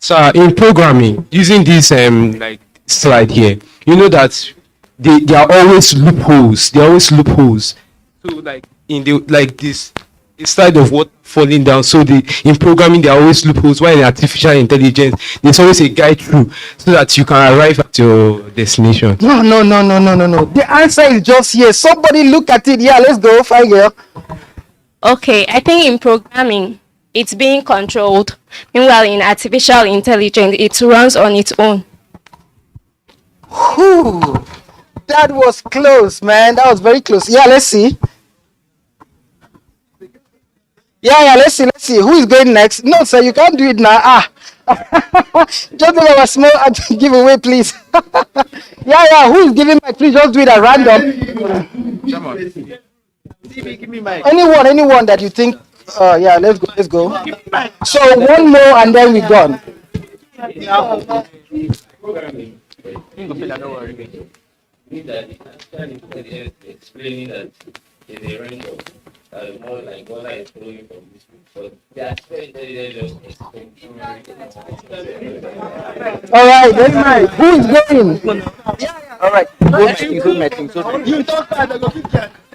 So in programming, using this like slide here, you know that they are always loopholes. They are always loopholes. So like in the like this instead of what falling down. So the in programming there are always loopholes. While in artificial intelligence, there's always a guide through so that you can arrive at your destination. No, no, no, no, no, no, no. The answer is just here. Somebody look at it. Yeah, let's go. Fine girl. Okay, I think in programming, it's being controlled. Meanwhile, in artificial intelligence, it runs on its own. Whew. That was close, man. That was very close. Yeah, let's see. Yeah, let's see. Who is going next? No, sir, you can't do it now. Just give a small giveaway, please. Yeah, who is giving mic? Please just do it at random. Come on. Give me mic. Anyone that you think. Yeah, let's go. So one more and then we're done. Explaining that in a range of more like what I told you from this book. But all right, very nice. Who is going? All right, go Metin.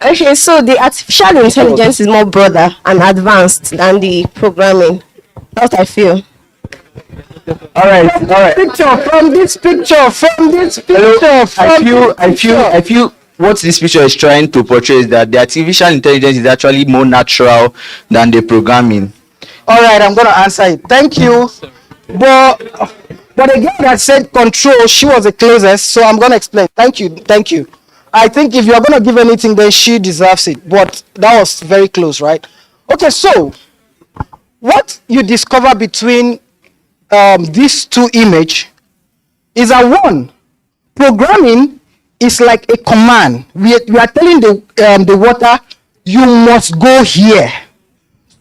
Okay, so the artificial intelligence is more broader and advanced than the programming. That's what I feel. All right. From this picture. I feel what this picture is trying to portray is that the artificial intelligence is actually more natural than the programming. All right, I'm gonna answer it. Thank you. But the girl that said control, she was the closest, so I'm gonna explain. Thank you. I think if you're gonna give anything, then she deserves it. But that was very close, right? Okay, so what you discover between these two images is that one, programming is like a command. We are telling the water, you must go here.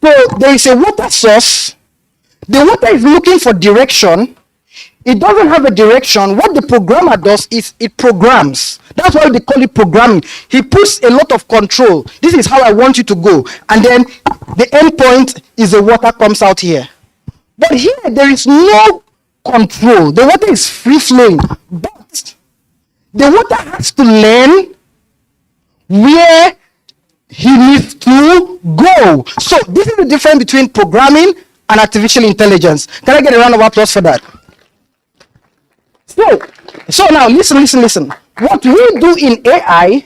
So there is a water source. The water is looking for direction. It doesn't have a direction. What the programmer does is it programs. That's why they call it programming. He puts a lot of control. This is how I want you to go. And then the end point is the water comes out here. But here there is no control. The water is free flowing. But the water has to learn where he needs to go. So this is the difference between programming and artificial intelligence. Can I get a round of applause for that? So now listen. What we do in AI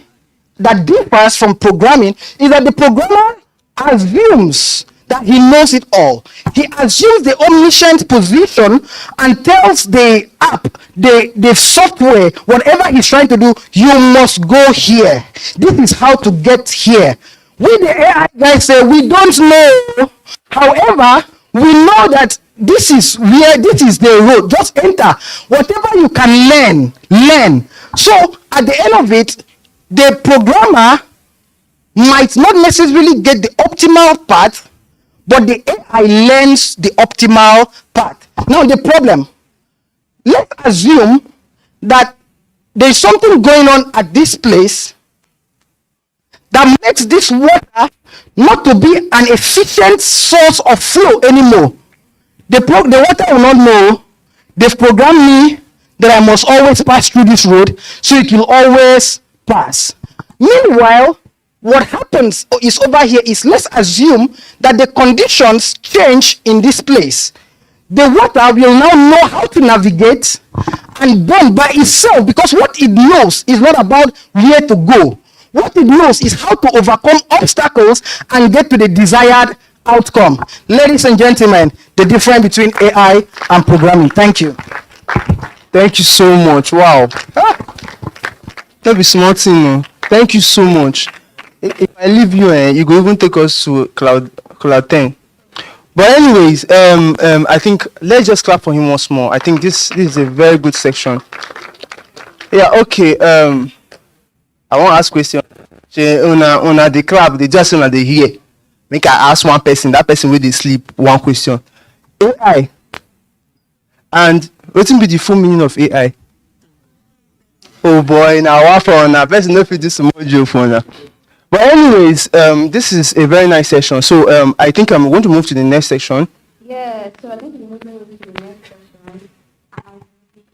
that differs from programming is that the programmer assumes that he knows it all. He assumes the omniscient position and tells the app, the software, whatever he's trying to do, you must go here. This is how to get here. We the AI guys say we don't know. However, we know that this is the road. Just enter. Whatever you can learn. So at the end of it, the programmer might not necessarily get the optimal path, but the AI learns the optimal path. Now the problem, let's assume that there's something going on at this place that makes this water not to be an efficient source of flow anymore. The water will not know. They've programmed me that I must always pass through this road, so it will always pass. Meanwhile, what happens is over here is, let's assume that the conditions change in this place. The water will now know how to navigate and burn by itself, because what it knows is not about where to go. What it knows is how to overcome obstacles and get to the desired outcome. Ladies and gentlemen, the difference between AI and programming. Thank you. Thank you so much. Wow. That be smart thing. Thank you so much. If I leave you, you go even take us to cloud 10. But anyways, I think let's just clap for him once more. I think this is a very good section. Yeah. Okay. I want to ask question. Una the clap, they just una they hear. Make I ask one person. That person will they sleep. One question. AI. And what will be the full meaning of AI? Oh boy, now what for now? Person no fit do some more joke for now. But anyways, this is a very nice session. So I think I'm going to move to the next section. Yeah, so I think we're moving on to the next question. I'm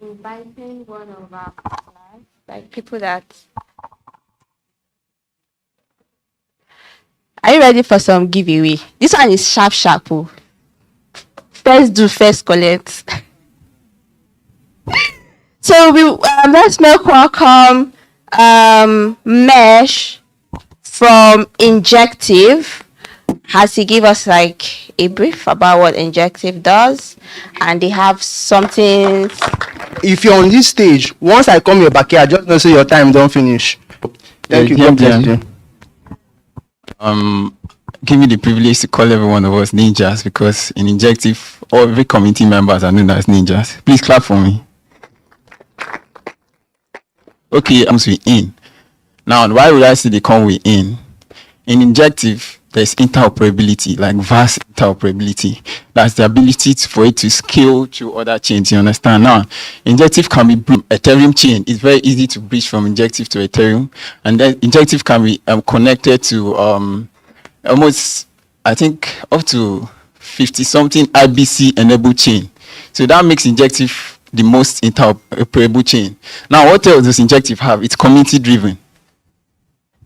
inviting one of our class, like people that. Are you ready for some giveaway? This one is sharp, sharp. Oh. First do, first collect. So let's make welcome Mesh from Injective. Has he give us like a brief about what Injective does, and they have something. If you're on this stage, once I come your backyard, just know say your time don't finish. Thank you. God bless you. Give me the privilege to call every one of us ninjas, because in Injective, every community members are known as ninjas. Please clap for me. Okay, I'm in. Now, why would I say they come with in? In Injective, there's interoperability, like vast interoperability. That's the ability for it to scale to other chains. You understand? Now, Injective can be Ethereum chain. It's very easy to bridge from Injective to Ethereum, and then Injective can be connected to almost, I think, up to 50 something IBC enabled chain. So that makes Injective the most interoperable chain. Now, what else does Injective have? It's community driven.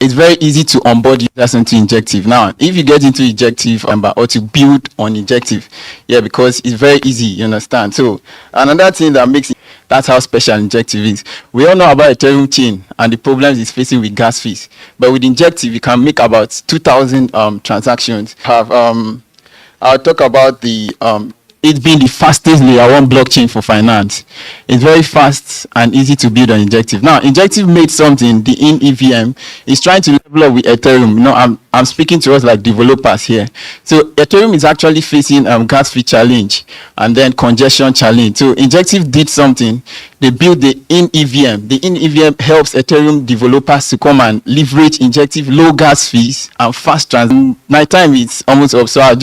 It's very easy to onboard users into Injective. Now, if you get into Injective or to build on Injective, yeah, because it's very easy, you understand? So another thing that makes it, that's how special Injective is. We all know about Ethereum chain and the problems it's facing with gas fees. But with Injective, you can make about 2,000 transactions. I'll talk about the it being the fastest layer one blockchain for finance. It's very fast and easy to build on Injective. Now, Injective made something, the in EVM, is trying to level up with Ethereum. You know, I'm speaking to us like developers here. So Ethereum is actually facing gas fee challenge and then congestion challenge. So Injective did something. They built the in EVM. The in EVM helps Ethereum developers to come and leverage Injective low gas fees and fast trans. My time is almost up, so I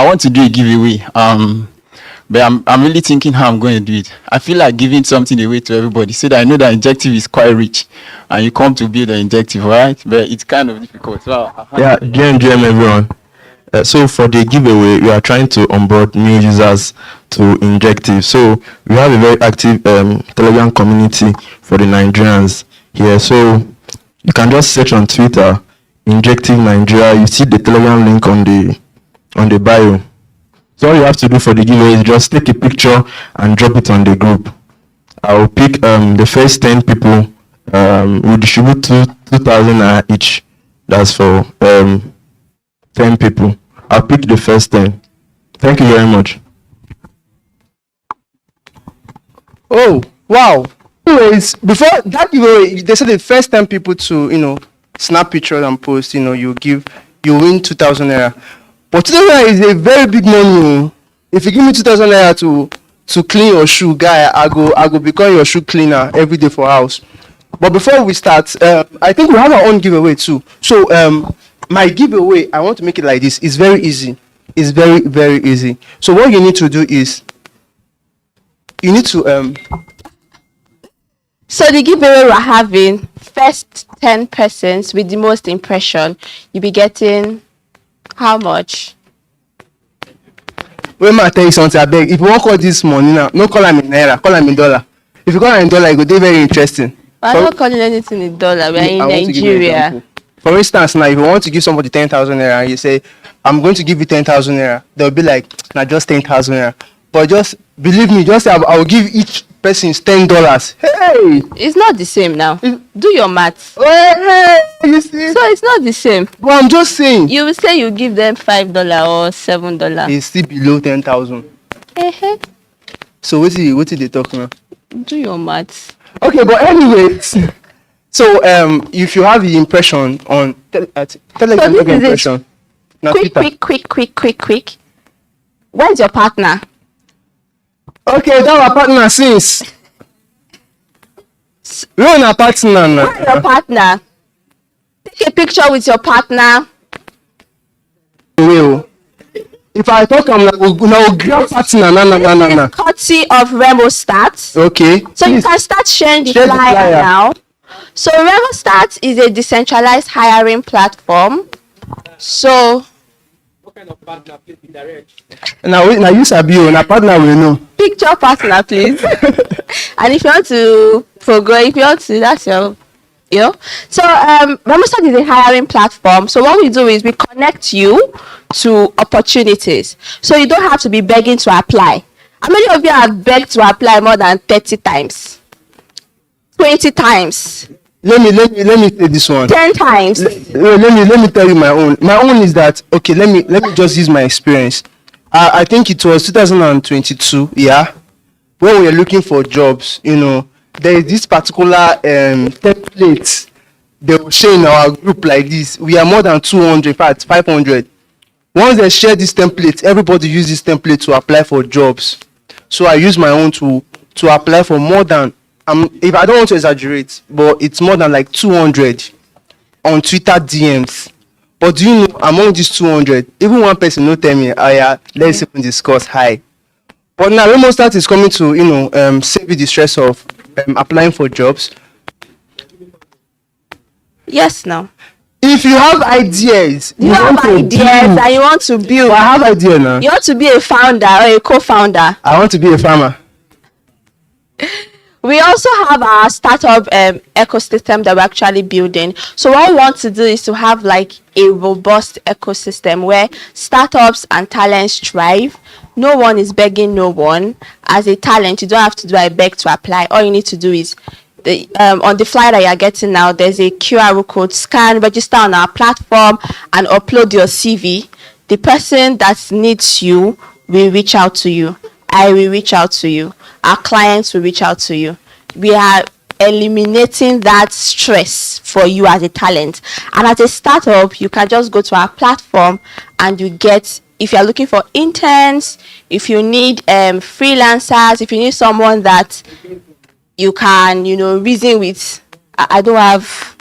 want to do a giveaway. But I'm really thinking how I'm going to do it. I feel like giving something away to everybody so that I know that Injective is quite rich and you come to build an Injective, right? But it's kind of difficult. So yeah, GM everyone. So for the giveaway, we are trying to onboard new users to Injective. So we have a very active Telegram community for the Nigerians here. So you can just search on Twitter, Injective Nigeria. You see the Telegram link on the bio. So all you have to do for the giveaway is just take a picture and drop it on the group. I'll pick the first 10 people. We'll distribute 2,000 each. That's for 10 people. I'll pick the first 10. Thank you very much. Oh, wow. Anyways, before that giveaway, they said the first 10 people to, snap pictures and post, you win 2,000 naira. But 2,000 naira is a very big money. If you give me 2,000 naira to clean your shoe, guy, I go become your shoe cleaner every day for house. But before we start, I think we have our own giveaway too. So my giveaway, I want to make it like this. It's very easy. It's very, very easy. So what you need to do is you need to So the giveaway we're having, first 10 persons with the most impression, you'll be getting how much? Wait, I tell you something, I beg. If you want to call this money now, no call them in naira, call them in dollar. If you call them in dollar, it will be very interesting. I'm not calling anything in dollar. We're in Nigeria. For instance, now if you want to give somebody 10,000 naira and you say, I'm going to give you 10,000 naira, they'll be like, nah, just 10,000 naira. But just believe me, just say I will give each person $10. Hey! It's not the same now. Do your maths. Hey, you see? So it's not the same. But I'm just saying. You will say you give them $5 or $7. It's still below 10,000. So what did they talk now? Do your maths. Okay, but anyways. So if you have the impression on Telegram, so impression. Quick. Where's your partner? Okay, that our partner since. We're on our partner now. Where's your partner? Take a picture with your partner. If I talk, I'm like, no, grab partner, no. Courtesy of Remostat. Okay. So you can start sharing the flyer now. So Remostat is a decentralized hiring platform. So Now you sabi o, na partner we know. Picture partner, please. And if you want to progress, if you want to, that's your, you know. So Remusat is a hiring platform. So what we do is we connect you to opportunities. So you don't have to be begging to apply. How many of you have begged to apply more than 30 times? 20 times? Let me say this one. 10 times? Let me tell you my own. My own is that, okay, let me just use my experience. I think it was 2022, yeah, when we were looking for jobs. You know, there is this particular template they will share in our group like this. We are more than 200, in fact 500. Once they share this template, everybody use this template to apply for jobs. So I use my own to apply for more than, if I don't want to exaggerate, but it's more than like 200 on Twitter DMs. But do you know, among these 200, even one person no tell me, oh yeah, let's even discuss. Hi. But now Remostat is coming to, you know, save you the stress of applying for jobs. Yes, no. If you have ideas, You have ideas and you want to build. I have idea now. You want to be a founder or a co-founder. I want to be a farmer. We also have our startup ecosystem that we're actually building. So what we want to do is to have like a robust ecosystem where startups and talents thrive. No one is begging no one. As a talent, you don't have to do a beg to apply. All you need to do is on the flyer that you're getting now, there's a QR code. Scan, register on our platform, and upload your CV. The person that needs you will reach out to you. I will reach out to you. Our clients will reach out to you. We are eliminating that stress for you as a talent. And as a startup, you can just go to our platform and you get, if you're looking for interns, if you need freelancers, if you need someone that you can, you know, reason with. I don't have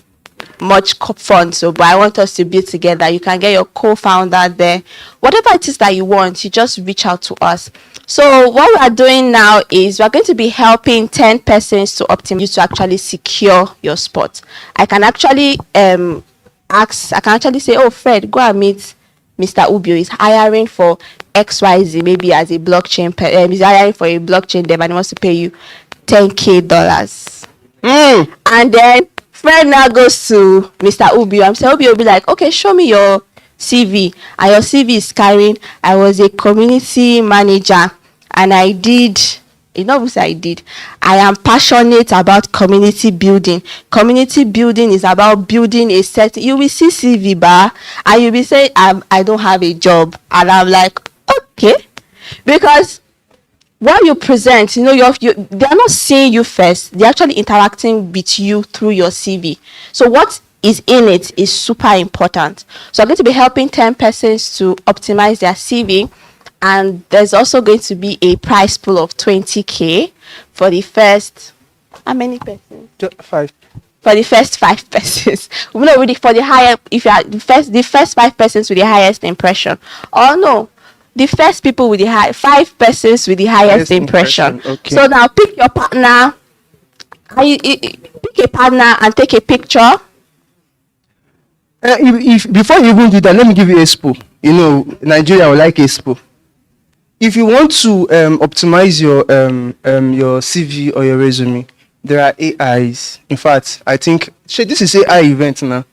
much funds, so but I want us to build together. You can get your co-founder there. Whatever it is that you want, you just reach out to us. So what we are doing now is we're going to be helping 10 persons to optimize you to actually secure your spot. I can actually say, oh Fred, go and meet Mr. Ubio. He's hiring for XYZ, maybe as a blockchain, he's hiring for a blockchain dev and he wants to pay you $10,000. And then Fred now goes to Mr. Ubio. Mr. Ubio will be like, okay, show me your CV. And your CV is carrying, I was a community manager and I did, you know what I did? I am passionate about community building. Community building is about building a set. You will see CV bar and you'll be saying, I don't have a job. And I'm like, okay. Because what you present, you know, they are not seeing you first. They're actually interacting with you through your CV. So what is in it is super important. So I'm going to be helping 10 persons to optimize their CV. And there's also going to be a prize pool of 20K for the first, how many persons? 5. For the first 5 persons. No, really for the higher, if you are the first 5 persons with the highest impression. Oh no. The first people with the 5 persons with the highest impression. Okay. So now pick your partner. Pick a partner and take a picture. If before you even do that, let me give you Expo. You know, Nigeria will like Expo. If you want to optimize your CV or your resume, there are AIs. In fact, I think this is AI event now.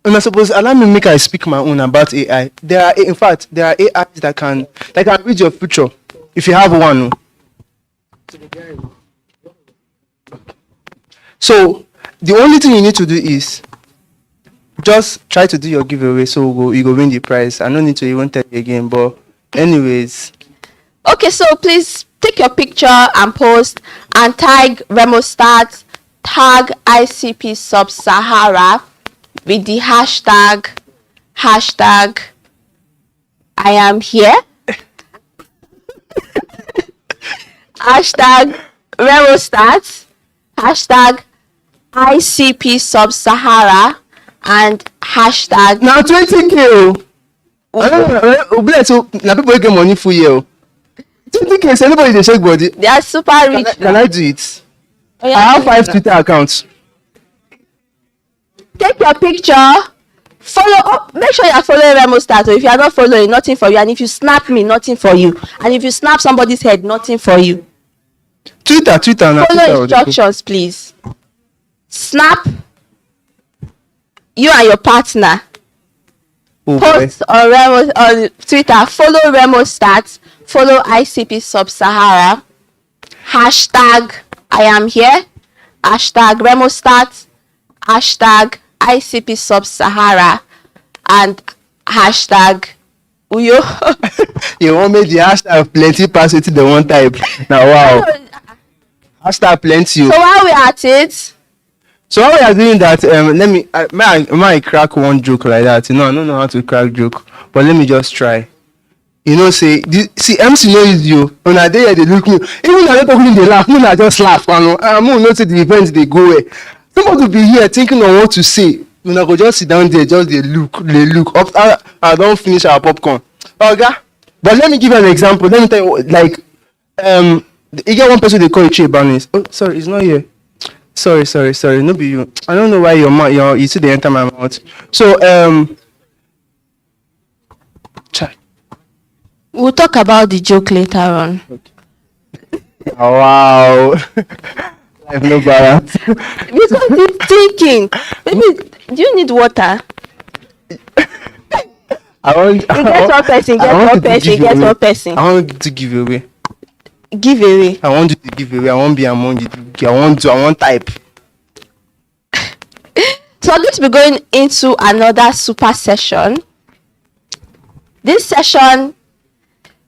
And I suppose allow me make I speak my own about AI. There are AIs that can read your future if you have one. So the only thing you need to do is just try to do your giveaway, so you go win the prize. I don't need to even tell you again, but anyways. Okay, so please take your picture and post and tag Remostat, tag ICP Sub-Sahara with the hashtag I am here, hashtag Remostat, hashtag ICP Sub-Sahara, and hashtag Now 20K. Now people get money for you. 20K, so anybody they shake body. they are super rich. Can I do it? Oh, yeah, I have do 5 that. Twitter accounts. Take your picture, Follow up. Make sure you are following Remostat. Or if you are not following, nothing for you. And if you snap me, nothing for you. And if you snap somebody's head, nothing for you. Twitter now. Follow instructions, please. Snap you and your partner. Oh, Post on Twitter. Follow Remostat. Follow ICP Sub-Sahara. Hashtag I am here. Hashtag Remostat. Hashtag ICP Sub-Sahara. And hashtag Uyo. You want me the hashtag plenty pass it to the one type. Now wow. Hashtag plenty. So while we're at it, So while we are doing that, let me may I crack one joke like that. You know, I don't know how to crack joke, but let me just try. You know, see MC know is you. When I dey here, they look me. Even I don't talk they laugh. I just laugh. I'm not say the event they go away. Somebody will be here thinking on what to say. When I go just sit down there, just they look. After I don't finish our popcorn. Okay, but let me give you an example. Let me tell you, like, you get one person they call Ichi Banis. Oh, sorry, it's not here. Sorry. No be you. I don't know why your mouth, you see they enter my mouth. So, Chai. we'll talk about the joke later on. Oh, wow. Life no balance. Because he's thinking. Maybe, do you need water? I want. Get one person, I want to give away. Give away. I want you to give away. I want to be among you. I want type. So we're going to be going into another super session. This session,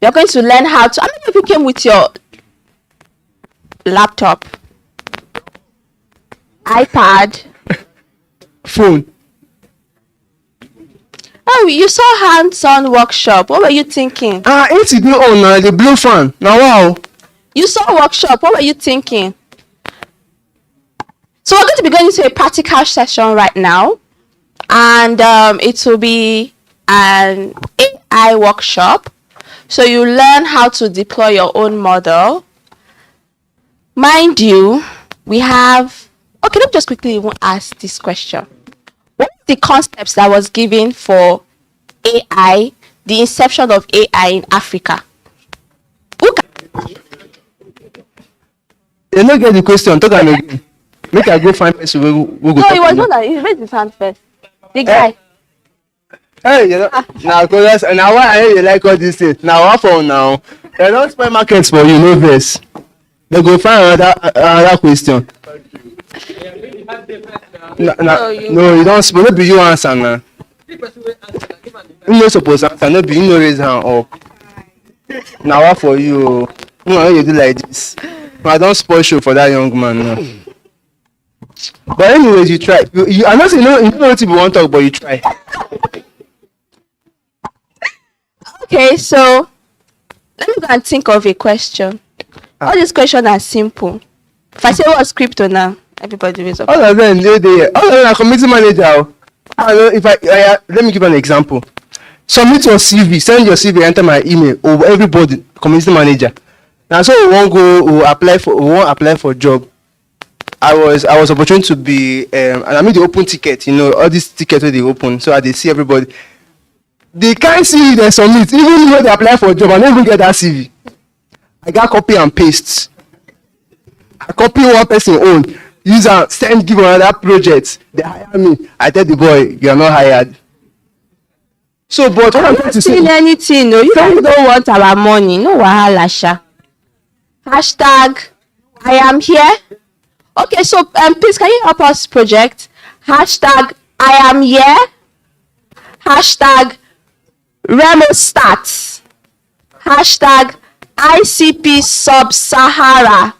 you're going to learn how to. How many of you came with your laptop, iPad, Phone. Oh, you saw hands-on workshop. What were you thinking? It's the on the blue fan. Now wow. You saw workshop. What were you thinking? So we're going to be going into a practical session right now, and it will be an AI workshop. So you learn how to deploy your own model. Mind you, we have. Okay, let me just quickly even ask this question. What's the concepts that was given for AI, the inception of AI in Africa? Who can? They don't get the question. Talk again. Make I go find person we go. No, it was not that. He raised his hand first. The guy. Hey, you know, now because now why I you like all these things. Now what for now? They don't spoil markets for you, no verse. They go find another question. No, you don't spoil. No be you answer now. You no suppose answer. No be you no raise hand up. Now what for you? No, you do like this. I don't spoil show for that young man now. But anyways, you try. You I know say you know what you want to talk, but you try. Okay, so let me go and think of a question. All these questions are simple. If I say what's crypto now, everybody will up. All of them they there. All of them are community manager. I know if let me give an example. Submit your CV, send your CV, enter my email. Or everybody community manager. Now so we won't apply for job. I was opportunity to be and I mean the open ticket, you know, all these tickets where they open, so I they see everybody. They can't see they submit, even when they apply for a job, I don't even get that CV. I got copy and paste. I copy one person own, use and send give another project. They hire me. I tell the boy, you are not hired. So, but what I'm trying to say, Anything, no, you guys don't want our money. No wahala sha. Hashtag I am here. Okay, so please can you help us project hashtag I am here, hashtag Remostat, hashtag ICP Sub-Sahara.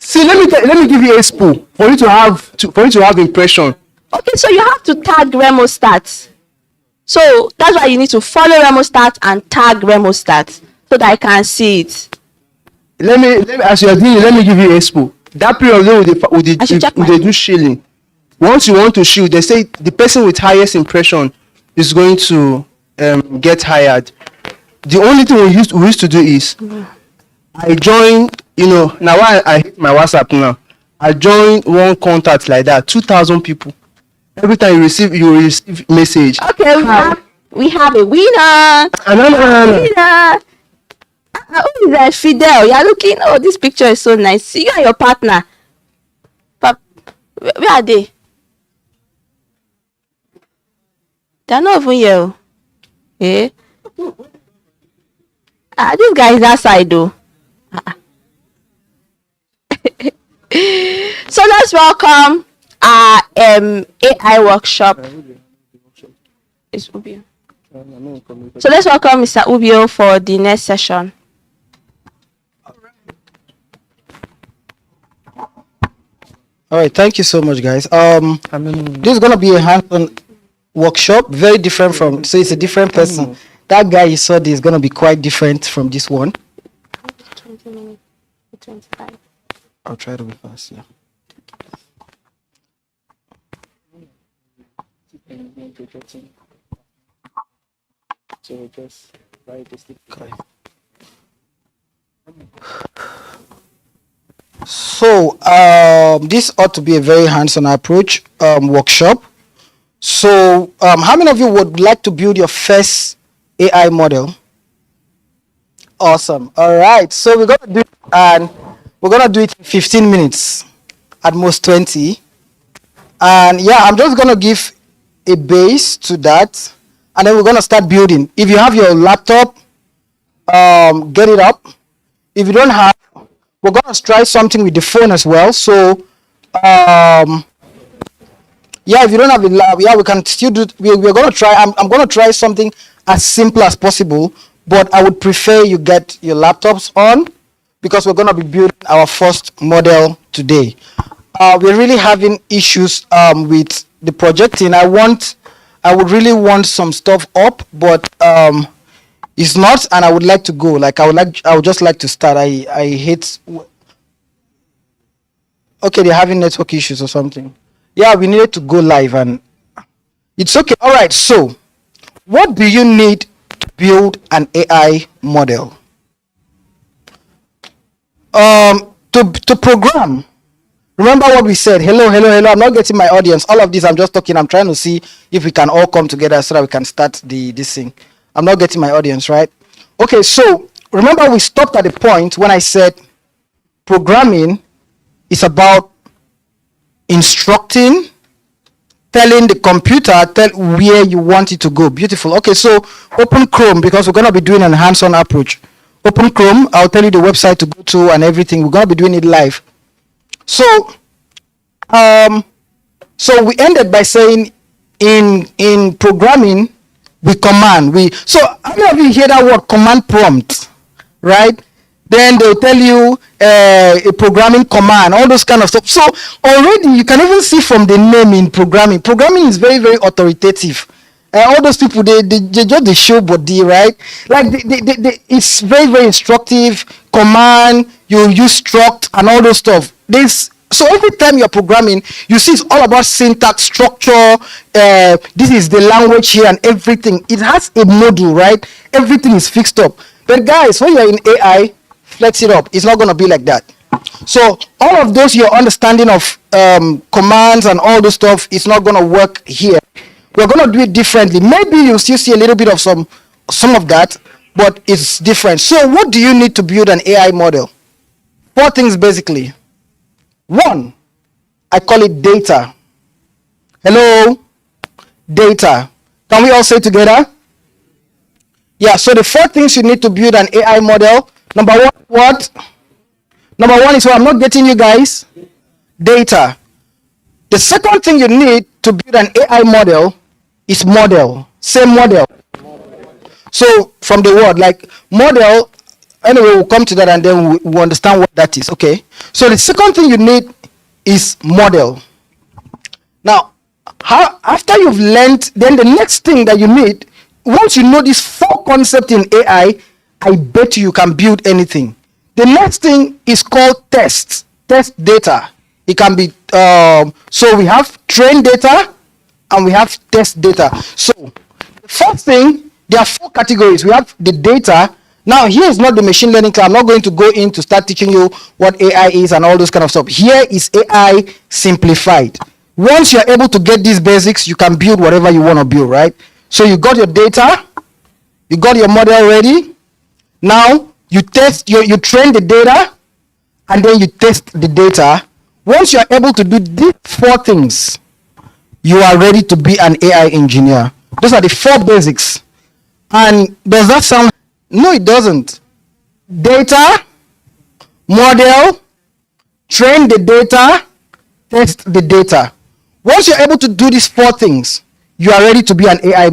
see, let me give you a expo for you to have impression. Okay, so you have to tag Remostat. So that's why you need to follow Remostat and tag Remostat so that I can see it. Let me as you are doing it, let me give you expo. That period with they do shilling. Once you want to shield, they say the person with highest impression is going to get hired. The only thing we used to do is I join, you know, now I hit my WhatsApp now. I join one contact like that, 2,000 people. Every time you receive message. Okay, we have a winner. No. Winner. Who is that? Fidel. You're looking. Oh, this picture is so nice. See you and your partner. Where are they? They're not even here. Oh. Eh? This guy is that side though. So let's welcome our AI workshop. It's Ubio. So let's welcome Mr. Ubio for the next session. All right, thank you so much, guys. This is gonna be a hands-on workshop, very different from. So it's a different person. That guy you saw, this is gonna be quite different from this one. 20 minutes, 25. I'll try to be fast. Yeah. So just write this. Okay. So this ought to be a very hands-on approach workshop. So how many of you would like to build your first AI model? Awesome. All right. So we're gonna do it, and we're gonna do it in 15 minutes, at most 20. And yeah, I'm just gonna give a base to that, and then we're gonna start building. If you have your laptop, get it up. If you don't have, we're gonna try something with the phone as well. So yeah, if you don't have a lab, yeah, we can still do. We're gonna try. I'm gonna try something as simple as possible, but I would prefer you get your laptops on, because we're gonna be building our first model today. We're really having issues with the projecting. I would really want some stuff up, but it's not, and I would like to go. I would just like to start. I hate. Okay, they're having network issues or something. Yeah, we needed to go live, and it's okay. All right. So, what do you need to build an AI model? To program. Remember what we said. Hello. I'm not getting my audience. All of this, I'm just talking. I'm trying to see if we can all come together so that we can start this thing. I'm not getting my audience, right? Okay. So remember, we stopped at the point when I said programming is about instructing, telling the computer where you want it to go. Beautiful. Okay, so open Chrome, because we're going to be doing an hands-on approach. Open Chrome. I'll tell you the website to go to and everything. We're going to be doing it live. So so we ended by saying in programming we command. So how many of you hear that word command prompt, right? Then they'll tell you a programming command, all those kind of stuff. So already you can even see from the name in programming. Programming is very, very authoritative. All those people, they just the show body, right? Like it's very, very instructive. Command, you use struct and all those stuff. So every time you're programming, you see it's all about syntax, structure. This is the language here and everything. It has a module, right? Everything is fixed up. But guys, when you're in AI, flex it up. It's not going to be like that. So all of those, your understanding of commands and all this stuff, it's not going to work here. We're going to do it differently. Maybe you still see a little bit of some of that, but it's different. So what do you need to build an AI model? 4 things basically. 1, I call it data. Hello? Data. Can we all say together? Yeah, so the 4 things you need to build an AI model. Number 1, what? Number 1 is what? I'm not getting you guys. Data. The second thing you need to build an AI model is model. Say model. So from the word, like model, anyway, we'll come to that and then we'll understand what that is. Okay. So the second thing you need is model. Now, after you've learned, then the next thing that you need, once you know these 4 concepts in AI, I bet you can build anything. The next thing is called test data. It can be, so we have trained data and we have test data. So the first thing, there are 4 categories. We have the data. Now here is not the machine learning class. I'm not going to go in to start teaching you what AI is and all those kind of stuff. Here is AI simplified. Once you're able to get these basics, you can build whatever you want to build, right? So you got your data, you got your model ready. Now you test, you train the data, and then you test the data. Once you're able to do these 4 things, you are ready to be an AI engineer. Those are the 4 basics. And does that sound? No, it doesn't. Data, model, train the data, test the data. Once you're able to do these 4 things, you are ready to be an AI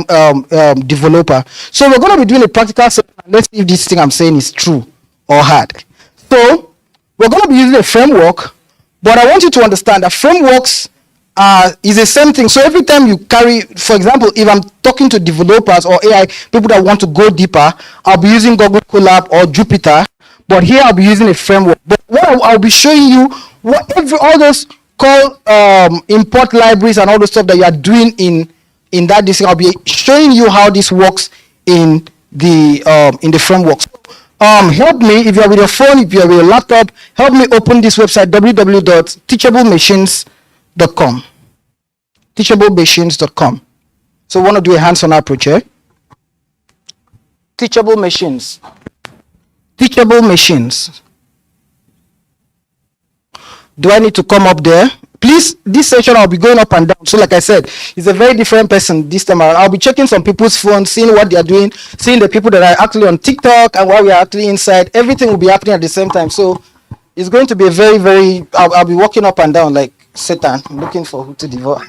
developer. So we're going to be doing a practical session. Let's see if this thing I'm saying is true or hard. So we're going to be using a framework, but I want you to understand that frameworks is the same thing. So every time you carry, for example, if I'm talking to developers or AI people that want to go deeper, I'll be using Google Colab or Jupyter, but here I'll be using a framework. But what I'll be showing you, all those called import libraries and all the stuff that you are doing in that this, I'll be showing you how this works in the framework. Help me if you're with your phone, if you're with a laptop, help me open this website www.teachablemachines.com. Teachablemachines.com. So we want to do a hands-on approach here. Teachable machines. Teachable machines. Do I need to come up there? Please, this session I'll be going up and down. So like I said, it's a very different person this time around. I'll be checking some people's phones, seeing what they are doing, seeing the people that are actually on TikTok and while we are actually inside. Everything will be happening at the same time. So it's going to be a very, very, I'll be walking up and down like Satan, looking for who to devour.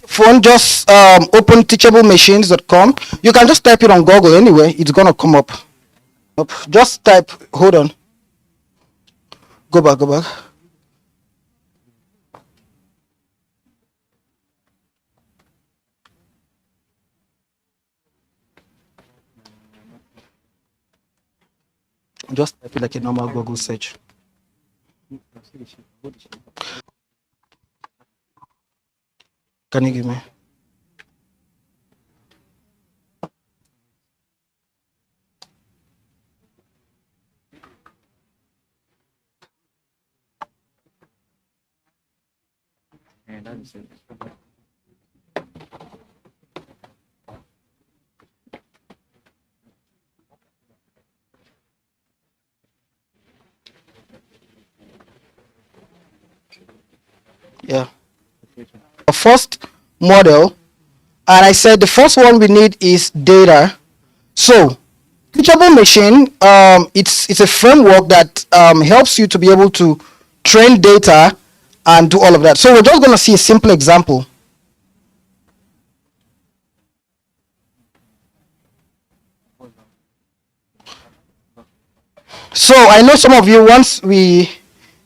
Phone, just open teachablemachines.com. You can just type it on Google anyway, it's gonna come up. Just type, hold on, go back. Just type it like a normal Google search. Can you give me? Yeah. The first model, and I said the first one we need is data. So teachable machine, it's a framework that helps you to be able to train data and do all of that. So we're just going to see a simple example. So I know some of you, once we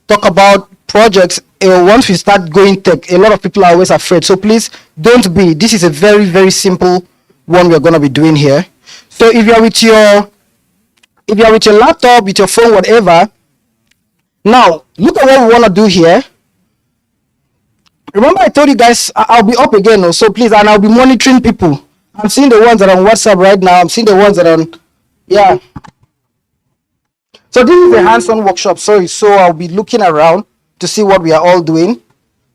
talk about projects, once we start going tech, a lot of people are always afraid. So please don't be. This is a very, very simple one we're going to be doing here. So if you're with your laptop, with your phone, whatever, now look at what we want to do here. Remember I told you guys I'll be up again, so please, and I'll be monitoring people. I'm seeing the ones that are on WhatsApp right now. I'm seeing the ones that are on, yeah. So this is a hands-on workshop, sorry. So I'll be looking around to see what we are all doing.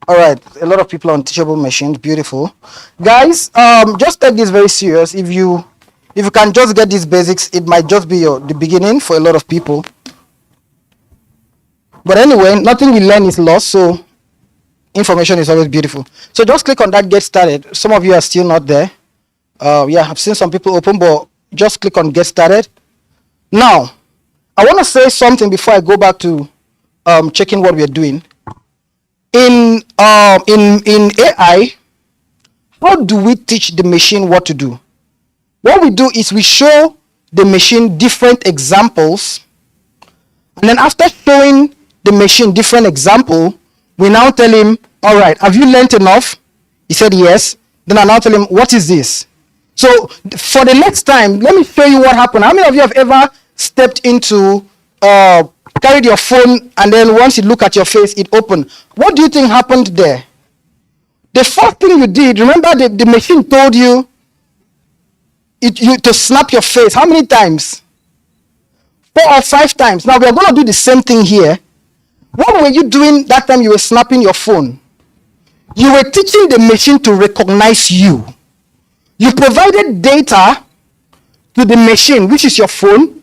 All right, a lot of people on teachable machines, beautiful. Guys, just take this very serious. If you can just get these basics, it might just be the beginning for a lot of people. But anyway, nothing we learn is lost, so information is always beautiful. So just click on that get started. Some of you are still not there. Yeah, I've seen some people open, but just click on get started. Now, I want to say something before I go back to checking what we're doing. In AI, how do we teach the machine what to do? What we do is we show the machine different examples, and then after showing the machine different example, we now tell him, all right, have you learned enough? He said yes. Then I now tell him, what is this? So for the next time, let me show you what happened. How many of you have ever stepped into, carried your phone, and then once you look at your face, it opened? What do you think happened there? The first thing you did, remember the machine told you to snap your face. How many times? 4 or 5 times. Now we are going to do the same thing here. What were you doing that time you were snapping your phone? You were teaching the machine to recognize you. You provided data to the machine, which is your phone,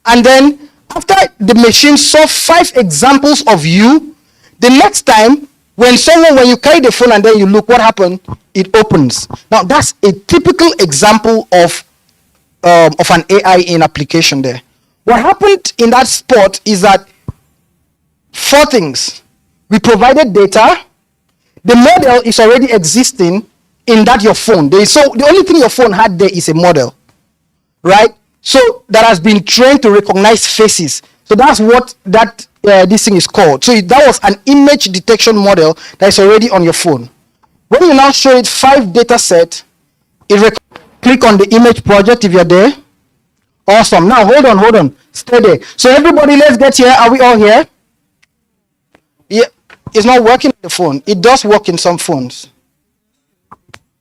and then after the machine saw 5 examples of you, the next time when you carry the phone and then you look, what happened? It opens. Now that's a typical example of an AI in application there. What happened in that spot is that 4 things. We provided data. The model is already existing in that your phone. So the only thing your phone had there is a model, right? So that has been trained to recognize faces. So that's what this thing is called. So that was an image detection model that is already on your phone. When you now show it 5 data set, click on the image project if you're there. Awesome. Now hold on. Stay there. So everybody, let's get here. Are we all here? Yeah. It's not working on the phone. It does work in some phones.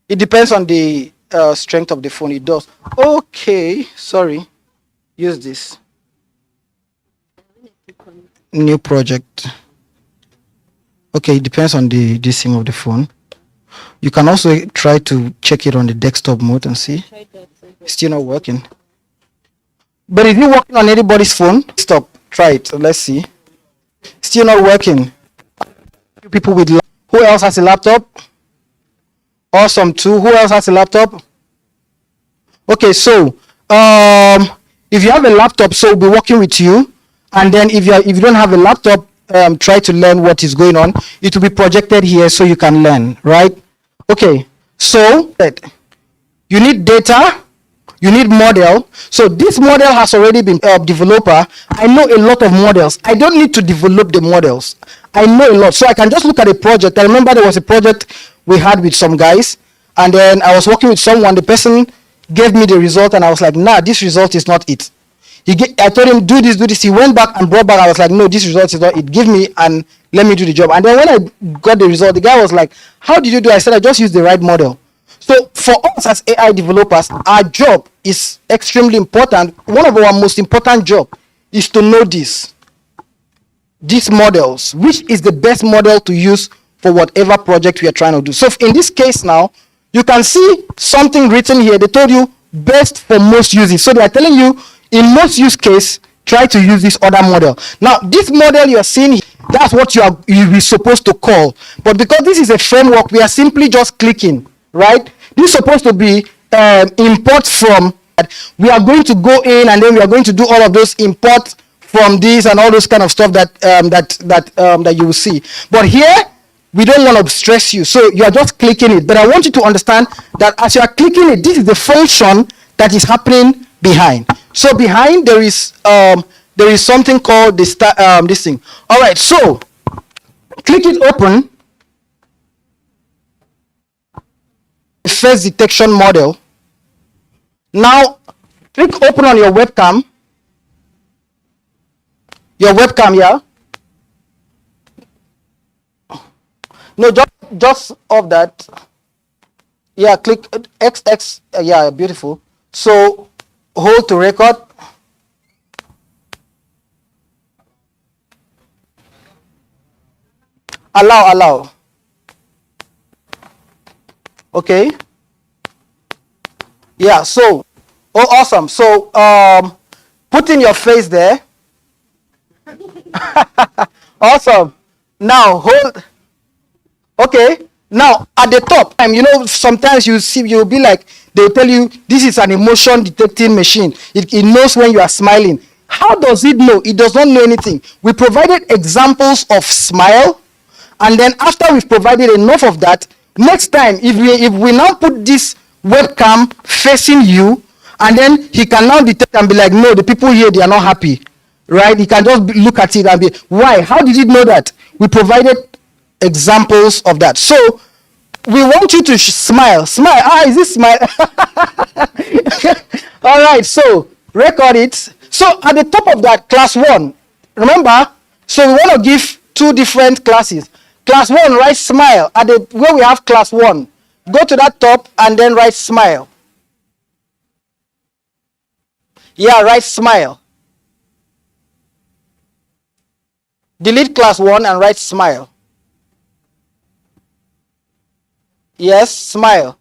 It depends on the strength of the phone. It does. Okay. Sorry. Use this. New project. Okay. It depends on the thing of the phone. You can also try to check it on the desktop mode and see. It's still not working. But if you're working on anybody's phone, stop. Try it. So let's see. Still not working. People with who else has a laptop? Awesome. 2. Who else has a laptop? Okay, so if you have a laptop, so we'll be working with you. And then if you don't have a laptop, try to learn what is going on. It will be projected here so you can learn, right? Okay, so you need data. You need model. So this model has already been developer. I know a lot of models. I don't need to develop the models. I know a lot. So I can just look at a project. I remember there was a project we had with some guys, and then I was working with someone. The person gave me the result, and I was like, nah, this result is not it. I told him, do this. He went back and brought back. I was like, no, this result is not it. Give me and let me do the job. And then when I got the result, the guy was like, how did you do? I said, I just used the right model. So for us as AI developers, our job is extremely important. One of our most important job is to know these models, which is the best model to use for whatever project we are trying to do. So in this case now, you can see something written here. They told you best for most uses. So they are telling you in most use case, try to use this other model. Now, this model you are seeing, that's what you'll be supposed to call. But because this is a framework, we are simply just clicking. Right? This is supposed to be import from. We are going to go in and then we are going to do all of those import from this and all those kind of stuff that you will see. But here we don't want to stress you, so you are just clicking it. But I want you to understand that as you are clicking it, this is the function that is happening behind. So behind there is something called this thing. All right. So click it open. Face detection model. Now click open on your webcam. Your webcam, yeah. No, just off that. Yeah, click XX. Yeah, beautiful. So hold to record. Allow. Okay. Yeah, so awesome. So put in your face there. Awesome. Now hold. Okay. Now at the top, sometimes you'll be like, they'll tell you this is an emotion detecting machine. It knows when you are smiling. How does it know? It does not know anything. We provided examples of smile, and then after we've provided enough of that, next time if we now put this webcam facing you, and then he can now detect and be like, no, the people here, they are not happy, right? He can just look at it and be, why? How did it know that? We provided examples of that. So we want you to smile. Is this smile? All right, so record it. So at the top of that, class 1, remember, so we want to give 2 different classes. Class 1, write smile. At the where we have class 1, go to that top and then write smile. Yeah, write smile. Delete class 1 and write smile. Yes, smile.